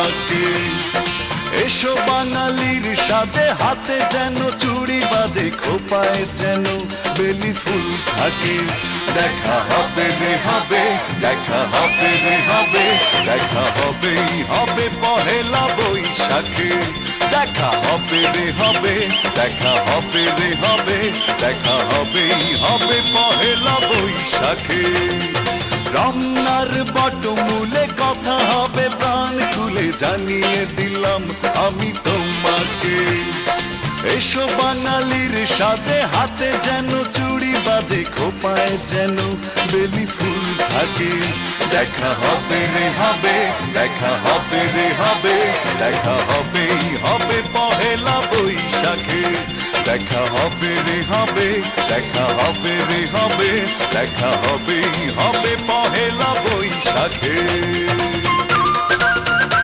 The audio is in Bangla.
তোমাকে। এসো বাঙালির সাজে, হাতে যেন চুড়ি বাজে, খোপায় যেন বেলি ফুল থাকে। দেখা হবে রে হবে, দেখা হবে রে হবে, দেখা হবেই হবে পহেলা বৈশাখে। দেখা হবে রে হবে, দেখা হবে রে হবে, দেখা হবেই হবে পহেলা বৈশাখে। রমনার বটমূলে কথা হবে প্রাণ খুলে, জানিয়ে দিলাম আমি তোমাকে। এসো বাঙালির সাজে, হাতে যেন চুড়ি বাজে, খোপায় যেন বেলি ফুল থাকে। দেখা হবে রে হবে, দেখা হবে রে হবে, দেখা হবেই হবে পহেলা বৈশাখে। দেখা হবে রে হবে, দেখা হবে রে হবে, দেখা হবেই হবে পহেলা বৈশাখে।